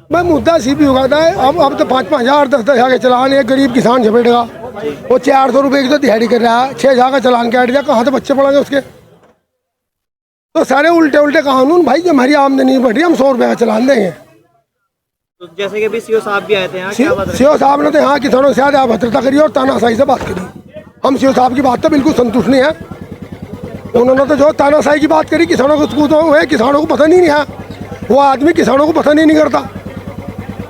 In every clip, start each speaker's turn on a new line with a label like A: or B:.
A: मैं मुद्दा सीपी उगाता है। अब तो 5-5 हज़ार 10-10 हज़ार के चलान एक गरीब किसान झपेटेगा। वो 400 रुपये की तो दिहाड़ी कर रहा है, 6 हज़ार का चलान काट दिया, कहाँ से बच्चे पढ़ेंगे उसके। तो सारे उल्टे उल्टे कानून भाई, जो हमारी आमदनी बढ़ रही है हम 100 रुपये का चलान देंगे।
B: तो जैसे कि अभी सीओ साहब भी आए थे यहाँ, क्या बात
A: सीओ साहब ने तो यहाँ किसानों से ज़्यादा अभद्रता करी और तानाशाही से बात करी। हम सीओ साहब की बात तो बिल्कुल संतुष्ट नहीं है। उन्होंने तो जो तानाशाही की बात करी, किसानों को तो है, किसानों को पता नहीं है। वो आदमी किसानों को पता नहीं करता।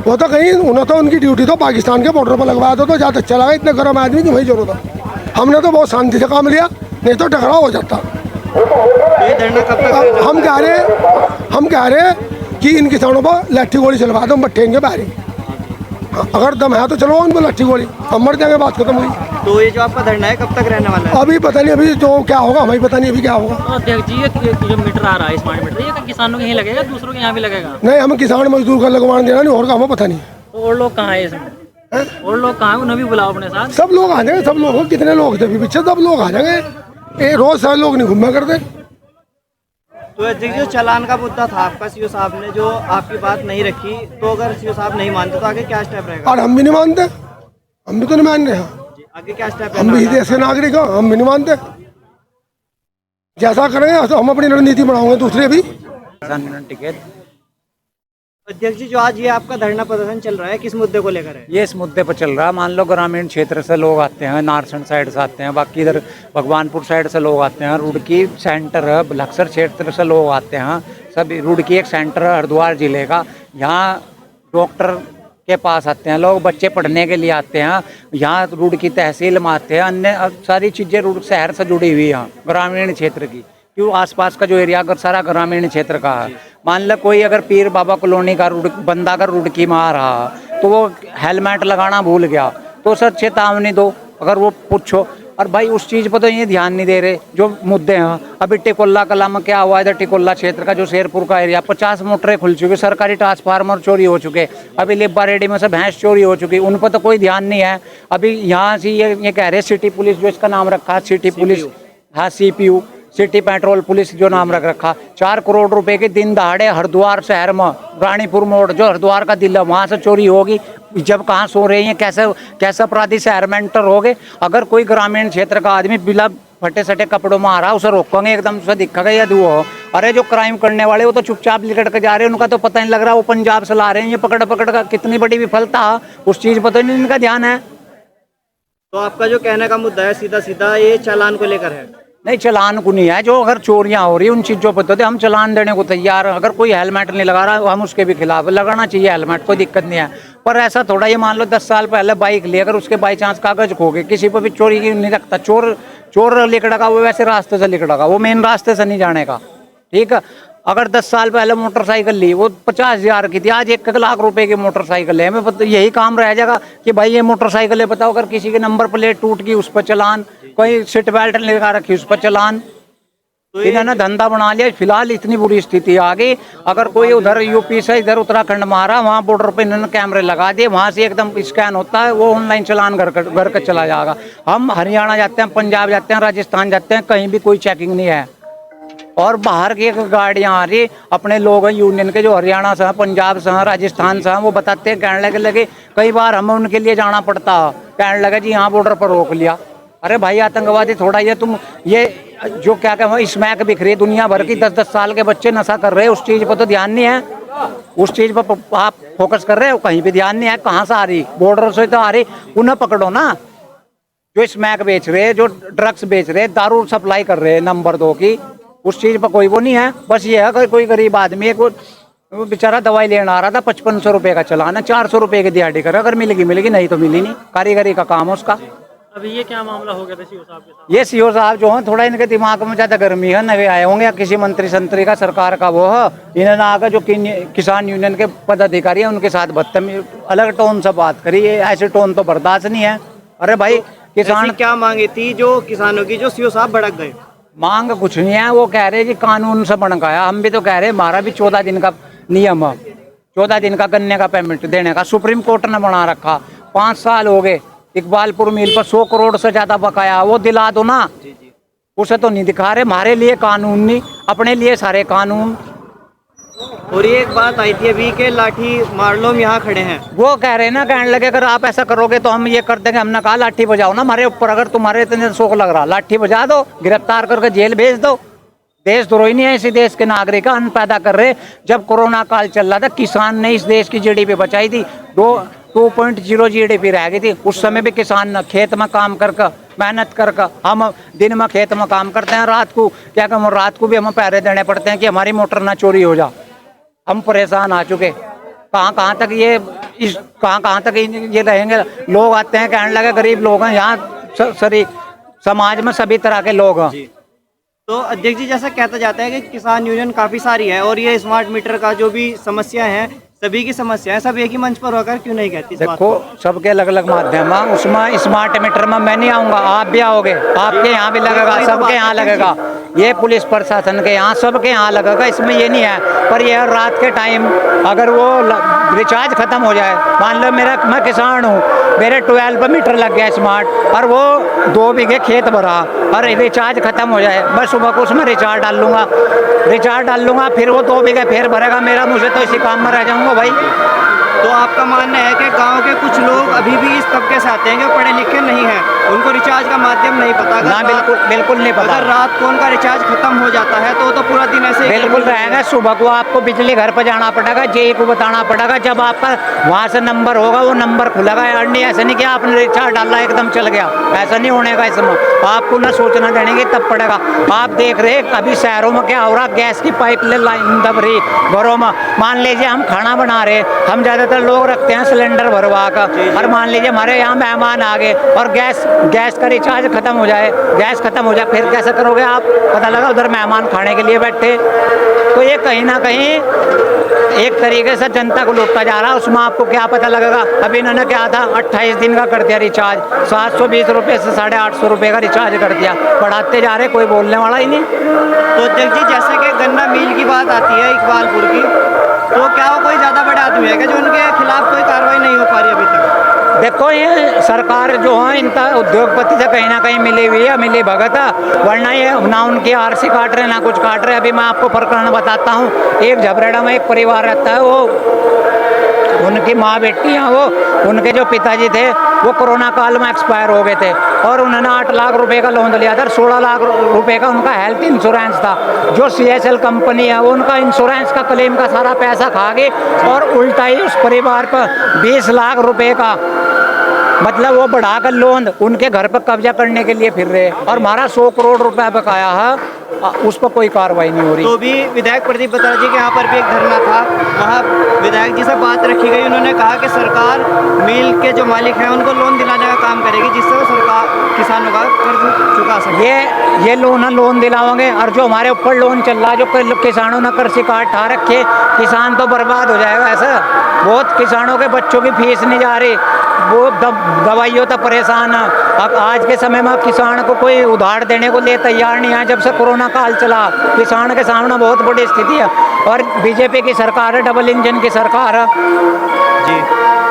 A: वो तो कहीं उन्होंने तो उनकी ड्यूटी तो पाकिस्तान के बॉर्डर पर लगवाया था, तो ज़्यादा चला गया। इतने गर्म आदमी की वही जरूरत था। हमने तो बहुत शांति से काम लिया, नहीं तो टकराव हो जाता।
B: ये धरना कब तक?
A: हम कह रहे कि इन किसानों पर लाठी गोली चलवा दो, हम बैठेंगे बाहरी। अगर दम है तो चलो उनको लाठी गोली, हम मर जाएंगे, बात खत्म हुई।
B: तो ये जो आपका धरना है कब तक रहने वाला है?
A: अभी पता नहीं, अभी जो क्या होगा हमें पता नहीं, अभी क्या होगा।
C: तो अध्यक्ष जी, ये जो मीटर आ रहा है, स्मार्ट मीटर, ये किसानों के यहीं लगेगा, दूसरों के यहाँ भी लगेगा?
A: नहीं, हम किसान मजदूर का लगवाने देना नहीं, और का हमें पता नहीं।
C: तो और लोग कहाँ है इसमें? और लोग कहाँ है, उन्हें भी बुलाओ अपने साथ।
A: सब लोग आ जाएंगे, सब लोग, कितने लोग थे पीछे, सब लोग आ जाएंगे। रोज सारे लोग नहीं घूमा करते।
B: तो अध्यक्ष जो चालान का मुद्दा था आपका, सीओ साहब ने जो आपकी बात नहीं रखी, तो अगर सीओ साहब नहीं मानते तो आगे क्या स्टेप रहेगा?
A: और हम भी नहीं मानते, हम भी तो नहीं मान रहे हैं।
B: आगे क्या स्टेप?
A: हम भी देश के नागरिक हैं, हम भी नहीं मानते। जैसा करेंगे तो हम अपनी रणनीति बनाओगे, दूसरे भी।
B: अध्यक्ष जी, जो आज ये आपका धरना प्रदर्शन चल रहा है, किस मुद्दे को लेकर है?
D: ये इस मुद्दे पर चल रहा है, मान लो ग्रामीण क्षेत्र से लोग आते हैं, नारसन साइड से आते हैं, बाकी इधर भगवानपुर साइड से लोग आते हैं, रुड़की सेंटर है, लक्सर क्षेत्र से लोग आते हैं। सब रुड़की एक सेंटर है हरिद्वार जिले का, यहाँ डॉक्टर के पास आते हैं लोग, बच्चे पढ़ने के लिए आते हैं। यहाँ रुड़की तहसील में आते हैं, अन्य सारी चीज़ें रुड़ शहर से जुड़ी हुई हैं, ग्रामीण क्षेत्र की। क्यों आसपास का जो एरिया अगर सारा ग्रामीण क्षेत्र का है। मान लो कोई अगर पीर बाबा कॉलोनी का बंदा अगर रुड़की में आ रहा तो वो हेलमेट लगाना भूल गया तो सर चेतावनी दो, अगर वो पूछो। और भाई उस चीज़ पर तो ये ध्यान नहीं दे रहे जो मुद्दे हैं। अभी टिकोला कला में क्या हुआ, इधर टिकोला क्षेत्र का जो शेरपुर का एरिया, 50 मोटरें खुल चुकी, सरकारी ट्रांसफार्मर चोरी हो चुके, अभी लिब्बा रेडी में से भैंस चोरी हो चुकी, उन पर तो कोई ध्यान नहीं है। अभी यहाँ से ये कह रहे सिटी पुलिस, जो इसका नाम रखा सिटी पुलिस, हाँ CPU, सिटी पेट्रोल पुलिस जो नाम रखा, 4 करोड़ रुपए के दिन दहाड़े हरिद्वार शहर में रानीपुर मोड़ जो हरिद्वार का दिल है वहाँ से चोरी होगी। जब कहाँ सो रहे हैं, कैसे अपराधी शहर में एंटर हो गए। अगर कोई ग्रामीण क्षेत्र का आदमी बिना फटे सटे कपड़ों में आ रहा, उसे रोकेंगे एकदम से दिखेगा यदि वो। अरे जो क्राइम करने वाले वो तो चुपचाप लिकट के जा रहे हैं, उनका तो पता नहीं लग रहा वो पंजाब से ला रहे हैं। ये पकड़ का कितनी बड़ी विफलता, उस चीज़ पर तो नहीं इनका ध्यान है।
B: तो आपका जो कहने का मुद्दा है सीधा सीधा ये चालान को लेकर है?
D: नहीं, चालान को नहीं है, जो अगर चोरियां हो रही है उन चीज़ों पर तो हम चालान देने को तैयार हैं। अगर कोई हेलमेट नहीं लगा रहा हम उसके भी खिलाफ, लगाना चाहिए हेलमेट, कोई दिक्कत नहीं है। पर ऐसा थोड़ा, ये मान लो 10 साल पहले बाइक ली, अगर उसके बाई चांस कागज खो गए, किसी पर भी चोरी की नहीं रखता। चोर लिकड़ेगा वो वैसे रास्ते से लिकड़ेगा, वो मेन रास्ते से नहीं जाने का, ठीक है। अगर 10 साल पहले मोटरसाइकिल ली, वो 50,000 की थी, आज 1 लाख रुपए की मोटरसाइकिल है। हमें यही काम रह जाएगा कि भाई ये मोटरसाइकिल है, बताओ अगर किसी की नंबर प्लेट टूट गई उस पर चलान, कोई सीट बेल्ट नहीं लगा रखी उस पर चलान। तो इन्होंने धंधा बना लिया। फिलहाल इतनी बुरी स्थिति आ गई, अगर कोई उधर यूपी से इधर उत्तराखंड में आ रहा, वहाँ बॉर्डर पे इन्होंने कैमरे लगा दिए, वहाँ से एकदम स्कैन होता है, वो ऑनलाइन चलान घर का चला जाएगा। हम हरियाणा जाते हैं, पंजाब जाते हैं, राजस्थान जाते हैं, कहीं भी कोई चेकिंग नहीं है। और बाहर की एक गाड़ियाँ आ रही, अपने लोग हैं यूनियन के जो हरियाणा से हैं, पंजाब से हैं, राजस्थान से हैं, वो बताते हैं, कहने लगे कई बार हमें उनके लिए जाना पड़ता, कहने लगे जी यहाँ बॉर्डर पर रोक लिया। अरे भाई आतंकवादी थोड़ा ये तुम ये जो क्या कहते स्मैक बिक रही है दुनिया भर की, 10-10 साल के बच्चे नशा कर रहे हैं, उस चीज़ पर तो ध्यान नहीं है। उस चीज़ पर आप फोकस कर रहे हो, कहीं भी ध्यान नहीं है। कहाँ से आ रही, बॉर्डर से तो आ रही, उन्हें पकड़ो ना। जो स्मैक बेच रहे, जो ड्रग्स बेच रहे, दारू सप्लाई कर रहे हैं नंबर 2 की, उस चीज़ पर कोई वो नहीं है। बस ये है कि कोई गरीब आदमी है, वो बेचारा दवाई लेने आ रहा था, 5500 रुपये का चलाना, 400 रुपये की दिहाड़ी कर, अगर मिलेगी नहीं तो मिली नहीं, कारीगरी का काम है उसका।
C: अभी ये क्या मामला हो गया था सीओ साहब के साथ?
D: ये सीओ साहब जो हैं, थोड़ा इनके दिमाग में ज़्यादा गर्मी है, नए आए होंगे या किसी मंत्री संतरी का सरकार का वो है, इन्होंने आकर जो किसान यूनियन के पदाधिकारी हैं उनके साथ बदतमीज अलग टोन से बात करी। ऐसे टोन तो बर्दाश्त नहीं है। अरे भाई किसान
B: क्या मांगी थी जो किसानों की, जो सीओ साहब भड़क गए?
D: मांग कुछ नहीं है, वो कह रहे हैं जी कानून से भड़काया। हम भी तो कह रहे हैं, हमारा भी 14 दिन का नियम है, 14 दिन का गन्ने का पेमेंट देने का सुप्रीम कोर्ट ने बना रखा। 5 साल हो गए, इकबालपुर मिल पर 100 करोड़ से ज्यादा बकाया, वो दिला दो ना। उसे तो नहीं दिखा रहे। हमारे लिए कानून नहीं, अपने लिए सारे कानून।
B: और ये एक बात आई थी अभी के लाठी मार लो, हम यहाँ खड़े हैं।
D: वो कह रहे हैं ना, कहने लगे अगर आप ऐसा करोगे तो हम ये कर देंगे। हमने कहा लाठी बजाओ ना हमारे ऊपर, अगर तुम्हारे इतने शौक लग रहा लाठी बजा दो, गिरफ्तार करके जेल भेज दो। देशद्रोही नहीं है इसी देश के नागरिक, अन्न पैदा कर रहे। जब कोरोना काल चल रहा था, किसान ने इस देश की जीडीपी बचाई थी। 2.0 जीडीपी रह गई थी। उस समय भी किसान खेत में काम करके मेहनत करके, हम दिन में खेत में काम करते हैं, रात को क्या कहूँ, रात को भी हमें पहरे देने पड़ते हैं कि हमारी मोटर ना चोरी हो जा। हम परेशान आ चुके। कहाँ तक ये कहाँ तक ये रहेंगे। लोग आते हैं, कहने लगे गरीब लोग हैं यहाँ, सभी समाज में सभी तरह के लोग हैं।
B: तो अध्यक्ष जी, जैसा कहता जाता है कि किसान यूनियन काफी सारी है और ये स्मार्ट मीटर का जो भी समस्या है, सभी की समस्या है, सब एक ही मंच पर होकर क्यों नहीं कहती इस बात
D: देखो, सबके अलग अलग माध्यम है। उसमें स्मार्ट मीटर में मैं नहीं आऊंगा, आप भी आओगे, आपके यहाँ भी लगेगा, सबके यहाँ लगेगा। ये पुलिस प्रशासन के यहाँ सबके यहाँ लगेगा, इसमें ये नहीं है। पर ये रात के टाइम अगर वो रिचार्ज खत्म हो जाए, मान लो मैं किसान हूँ, मेरे 12 पर मीटर लग गया स्मार्ट, और वो 2 बीघे खेत भरा और रिचार्ज खत्म हो जाए, मैं सुबह को उसमें रिचार्ज डाल लूँगा, फिर वो 2 बीघे फिर भरेगा मेरा, मुझे तो इसी काम में रह जाऊँगा भाई।
B: तो आपका मानना है कि गांव के कुछ लोग अभी भी इस तबके से आते हैं कि पढ़े लिखे नहीं हैं, उनको रिचार्ज का माध्यम नहीं पता।
D: ना, बिल्कुल नहीं पता।
B: अगर रात को उनका रिचार्ज खत्म हो जाता है तो पूरा दिन ऐसे
D: बिल्कुल रहेगा। सुबह को आपको बिजली घर पर जाना पड़ेगा, जेई को बताना पड़ेगा, जब आपका वहाँ से नंबर होगा वो नंबर खुलेगा। और नहीं, ऐसा नहीं कि आपने रिचार्ज डाला एकदम चल गया, ऐसा नहीं होने का। इसमें आपको ना सोचना देंगे तब पड़ेगा। आप देख रहे अभी शहरों में क्या हो रहा, गैस की पाइप लाइन दब रही घरों में। मान लीजिए हम खाना बना रहे, हम ज्यादातर लोग रखते हैं सिलेंडर भरवा कर, और मान लीजिए हमारे यहाँ मेहमान आ गए और गैस का रिचार्ज खत्म हो जाए, फिर कैसे करोगे आप? पता लगा उधर मेहमान खाने के लिए बैठे। तो ये कहीं ना कहीं एक तरीके से जनता को लूटता जा रहा है। उसमें आपको क्या पता लगेगा। अभी इन्होंने क्या था, 28 दिन का कर दिया रिचार्ज, 720 रुपये से 850 रुपये का रिचार्ज कर दिया, बढ़ाते जा रहे, कोई बोलने वाला ही नहीं।
B: तो अध्यक्ष जी, जैसे कि गन्ना मिल की बात आती है इकबालपुर की, तो क्या वो कोई ज़्यादा बड़े आदमी है कि जो उनके खिलाफ कोई कार्रवाई नहीं हो पा रही अभी तक?
D: देखो, ये सरकार जो है इनका उद्योगपति से कहीं ना कहीं मिली हुई है, मिली भगत है, वरना ये ना उनकी आरसी काट रहे ना कुछ काट रहे। अभी मैं आपको प्रकरण बताता हूँ। एक झबरेड़ा में एक परिवार रहता है, वो उनकी माँ बेटी हैं, वो उनके जो पिताजी थे वो कोरोना काल में एक्सपायर हो गए थे और उन्होंने 8 लाख रुपए का लोन लिया था। 16 लाख रुपए का उनका हेल्थ इंश्योरेंस था। जो CSL कंपनी है वो उनका इंश्योरेंस का क्लेम का सारा पैसा खा गई और उल्टा ही उस परिवार पर 20 लाख रुपए का मतलब वो बढ़ाकर लोन उनके घर पर कब्जा करने के लिए फिर रहे और हमारा 100 करोड़ रुपए बकाया है, उस पर कोई कार्रवाई नहीं हो रही।
B: तो भी विधायक प्रदीप बत्रा जी के यहाँ पर भी एक धरना था, वहाँ विधायक जी से बात रखी गई। उन्होंने कहा कि सरकार मिल के जो मालिक हैं उनको लोन दिलाने का काम करेगी, जिससे वो सरकार किसानों का कर्ज चुका सके।
D: ये लोन दिलाओगे और जो हमारे ऊपर लोन चल रहा है, जो किसानों ने कृषि कार्ड ठा रखे, किसान तो बर्बाद हो जाएगा। ऐसा बहुत किसानों के बच्चों की फीस नहीं जा रही, वो दवाइयों तक परेशान है। अब आज के समय में किसान को कोई उधार देने को लिए तैयार नहीं है। जब से कोरोना काल चला, किसान के सामने बहुत बड़ी स्थिति है और बीजेपी की सरकार है, डबल इंजन की सरकार है जी।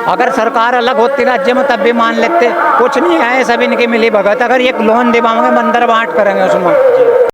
D: अगर सरकार अलग होती राज्य में तब भी मान लेते, कुछ नहीं है, सब इनकी मिली भगत। अगर ये लोन दिवाओगे मंदिर बांट करेंगे उसमें।